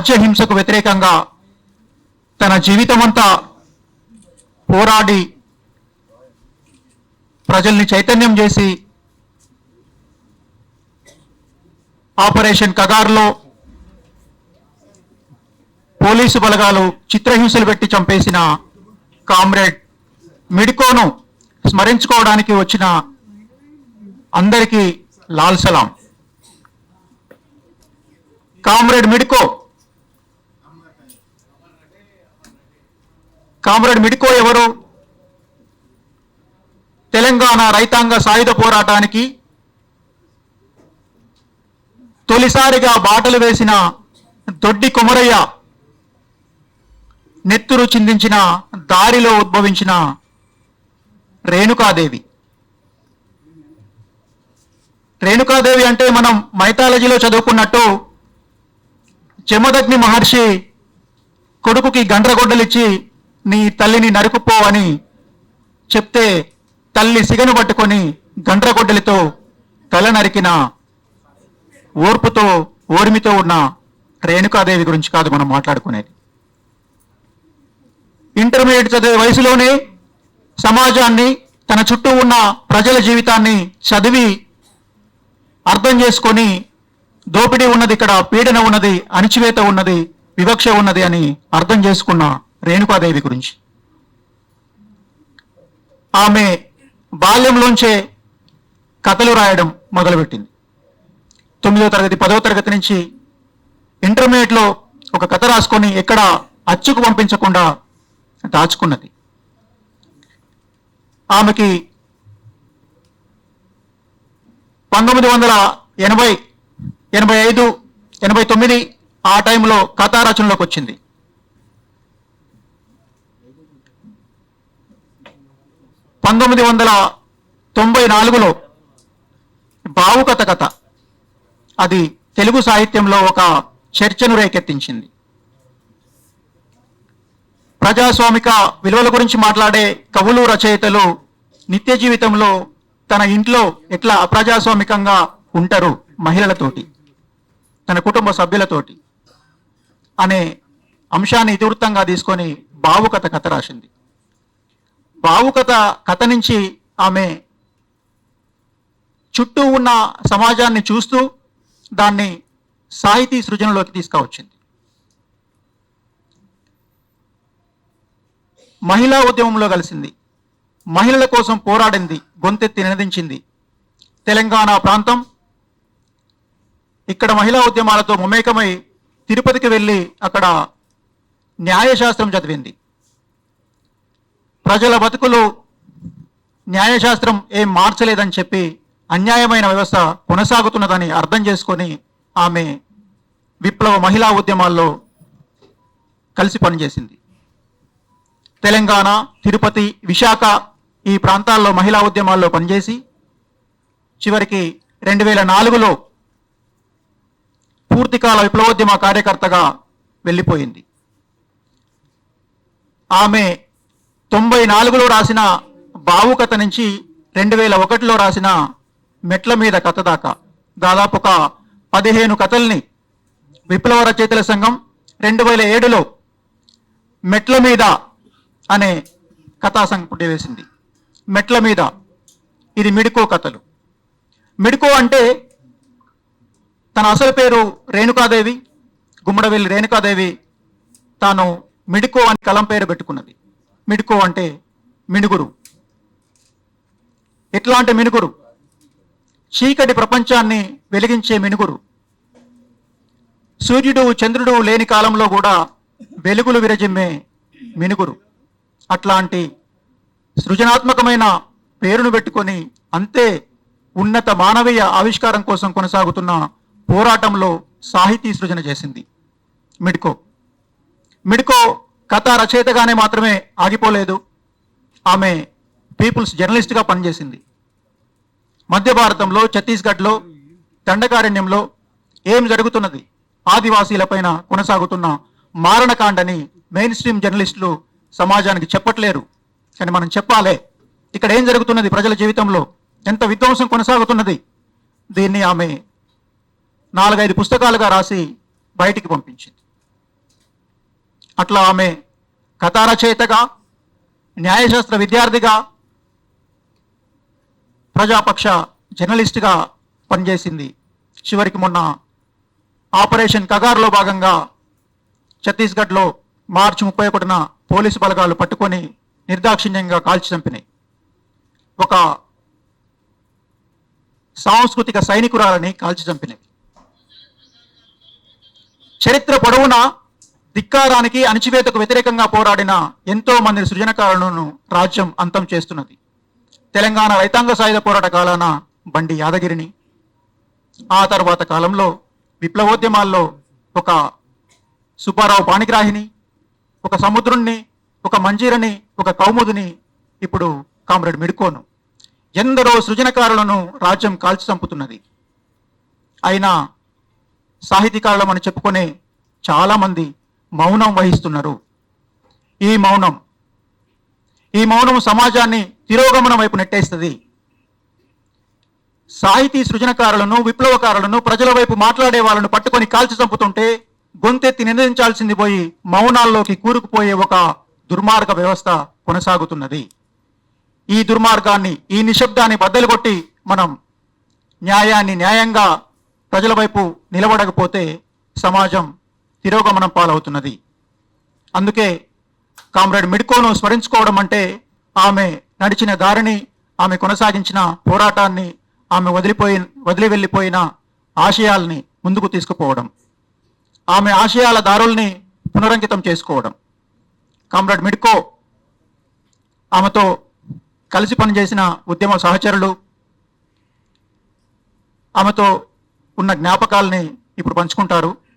రాజ్యహింసకు వ్యతిరేకంగా తన జీవితమంతా పోరాడి ప్రజల్ని చైతన్యం చేసి ఆపరేషన్ కగార్లో పోలీసు బలగాలు చిత్రహింసలు పెట్టి చంపేసిన కామ్రేడ్ మిడ్కోను స్మరించుకోవడానికి వచ్చిన అందరికీ లాల్ సలాం. కామ్రేడ్ మిడ్కో ఎవరు? తెలంగాణ రైతాంగ సాయుధ పోరాటానికి తొలిసారిగా బాటలు వేసిన దొడ్డి కొమరయ్య నెత్తురు చిందించిన దారిలో ఉద్భవించిన రేణుకాదేవి. రేణుకాదేవి అంటే మనం మైథాలజీలో చదువుకున్నట్టు జమదగ్ని మహర్షి కొడుకుకి గండ్రగొడ్డలిచ్చి నీ తల్లిని నరుకుపో అని చెప్తే తల్లి సిగను పట్టుకొని గండ్రగొడ్డలితో తల నరికిన ఓర్పుతో ఓర్మితో ఉన్న రేణుకాదేవి గురించి కాదు మనం మాట్లాడుకునేది. ఇంటర్మీడియట్ చదివే వయసులోనే సమాజాన్ని, తన చుట్టూ ఉన్న ప్రజల జీవితాన్ని చదివి అర్థం చేసుకొని దోపిడీ ఉన్నది, ఇక్కడ పీడన ఉన్నది, అణిచివేత ఉన్నది, వివక్ష ఉన్నది అని అర్థం చేసుకున్న రేణుకాదేవి గురించి. ఆమె బాల్యంలోంచే కథలు రాయడం మొదలుపెట్టింది. 9వ తరగతి 10వ తరగతి నుంచి ఇంటర్మీడియట్లో ఒక కథ రాసుకొని ఎక్కడ అచ్చుకు పంపించకుండా దాచుకున్నది. ఆమెకి 1980, 85, 89 ఆ టైంలో కథా రచనలోకి వచ్చింది. 1994లో భావుకథ కథ అది తెలుగు సాహిత్యంలో ఒక చర్చను రేకెత్తించింది. ప్రజాస్వామిక విలువల గురించి మాట్లాడే కవులు, రచయితలు నిత్య జీవితంలో తన ఇంట్లో ఎట్లా అప్రజాస్వామికంగా ఉంటారు మహిళలతోటి, తన కుటుంబ సభ్యులతోటి అనే అంశాన్ని ఇతివృత్తంగా తీసుకొని భావుకథ కథ రాసింది. భావుకథ కథ నుంచి ఆమె చుట్టూ ఉన్న సమాజాన్ని చూస్తూ దాన్ని సాహితీ సృజనలోకి తీసుకువచ్చింది. మహిళా ఉద్యమంలో కలిసింది, మహిళల కోసం పోరాడింది, గొంతెత్తి నినదించింది. తెలంగాణ ప్రాంతం ఇక్కడ మహిళా ఉద్యమాలతో మమేకమై తిరుపతికి వెళ్ళి అక్కడ న్యాయశాస్త్రం చదివింది. ప్రజల బతుకులు న్యాయశాస్త్రం ఏం మార్చలేదని చెప్పి అన్యాయమైన వ్యవస్థ కొనసాగుతున్నదని అర్థం చేసుకొని ఆమె విప్లవ మహిళా ఉద్యమాల్లో కలిసి పనిచేసింది. తెలంగాణ, తిరుపతి, విశాఖ ఈ ప్రాంతాల్లో మహిళా ఉద్యమాల్లో పనిచేసి చివరికి 2004లో పూర్తికాల విప్లవోద్యమ కార్యకర్తగా వెళ్ళిపోయింది. ఆమె 94లో రాసిన భావుకథ నుంచి 2001లో రాసిన మెట్ల మీద కథ దాకా దాదాపు ఒక 15 కథల్ని విప్లవ రచయితల సంఘం 2007లో మెట్ల మీద అనే కథా సంఘం పుట్టివేసింది. మెట్ల మీద ఇది మిడ్కో కథలు. మిడ్కో అంటే తన అసలు పేరు రేణుకాదేవి, గుమ్మడవెల్లి రేణుకాదేవి. తాను మిడ్కో అని కలం పేరు పెట్టుకున్నది. మిడ్కో అంటే మినుగురు. ఎట్లాంటి మినుగురు? చీకటి ప్రపంచాన్ని వెలిగించే మినుగురు. సూర్యుడు, చంద్రుడు లేని కాలంలో కూడా వెలుగులు విరజిమ్మే మినుగురు. అట్లాంటి సృజనాత్మకమైన పేరును పెట్టుకొని అంతే ఉన్నత మానవీయ ఆవిష్కారం కోసం కొనసాగుతున్న పోరాటంలో సాహితీ సృజన చేసింది మిడ్కో. మిడ్కో కథా రచయితగానే మాత్రమే ఆగిపోలేదు, ఆమె పీపుల్స్ జర్నలిస్ట్గా పనిచేసింది. మధ్య భారతంలో, ఛత్తీస్గఢ్లో, దండకారణ్యంలో ఏం జరుగుతున్నది, ఆదివాసీలపైన కొనసాగుతున్న మారణకాండని మెయిన్ స్ట్రీమ్ జర్నలిస్టులు సమాజానికి చెప్పట్లేరు. కానీ మనం చెప్పాలే, ఇక్కడ ఏం జరుగుతున్నది, ప్రజల జీవితంలో ఎంత విధ్వంసం కొనసాగుతున్నది. దీన్ని ఆమె 4-5 పుస్తకాలుగా రాసి బయటికి పంపించింది. అట్లా ఆమె కథా రచయితగా, న్యాయశాస్త్ర విద్యార్థిగా, ప్రజాపక్ష జర్నలిస్ట్గా పనిచేసింది. చివరికి మొన్న ఆపరేషన్ కగార్లో భాగంగా ఛత్తీస్గఢ్లో మార్చి 31న పోలీసు బలగాలు పట్టుకొని నిర్దాక్షిణ్యంగా కాల్చి చంపినాయి. ఒక సాంస్కృతిక సైనికురాలని కాల్చి చంపినాయి. చరిత్ర పొడవునా ధిక్కారానికి, అణచివేతకు వ్యతిరేకంగా పోరాడిన ఎంతో మంది సృజనకారులను రాజ్యం అంతం చేస్తున్నది. తెలంగాణ రైతాంగ సాయుధ పోరాట కాలాన బండి యాదగిరిని, ఆ తర్వాత కాలంలో విప్లవోద్యమాల్లో ఒక సుబ్బారావు పాణిగ్రాహిని, ఒక సముద్రుణ్ణి, ఒక మంజీరని, ఒక కౌముదిని, ఇప్పుడు కామ్రేడ్ మిడ్కోను, ఎందరో సృజనకారులను రాజ్యం కాల్చి చంపుతున్నది. అయినా సాహితీకారులమని చెప్పుకునే చాలామంది మౌనం వహిస్తున్నారు. ఈ మౌనం సమాజాన్ని తిరోగమనం వైపు నెట్టేస్తుంది. సాహితీ సృజనకారులను, విప్లవకారులను, ప్రజల వైపు మాట్లాడే వాళ్ళను పట్టుకొని కాల్చి చంపుతుంటే గొంతెత్తి నిందించాల్సింది పోయి మౌనాల్లోకి కూరుకుపోయే ఒక దుర్మార్గ వ్యవస్థ కొనసాగుతున్నది. ఈ దుర్మార్గాన్ని, ఈ నిశ్శబ్దాన్ని బద్దలు కొట్టి మనం న్యాయాన్ని న్యాయంగా ప్రజల వైపు నిలబడకపోతే సమాజం తిరోగమనం పాలవుతున్నది. అందుకే కామ్రేడ్ మిడ్కోను స్మరించుకోవడం అంటే ఆమె నడిచిన దారిని, ఆమె కొనసాగించిన పోరాటాన్ని, ఆమె వదిలి వెళ్ళిపోయిన ఆశయాల్ని ముందుకు తీసుకుపోవడం, ఆమె ఆశయాల దారుల్ని పునరంకితం చేసుకోవడం. కామ్రేడ్ మిడ్కో, ఆమెతో కలిసి పనిచేసిన ఉద్యమ సహచరులు, ఆమెతో ఉన్న జ్ఞాపకాల్ని ఇప్పుడు పంచుకుంటారు.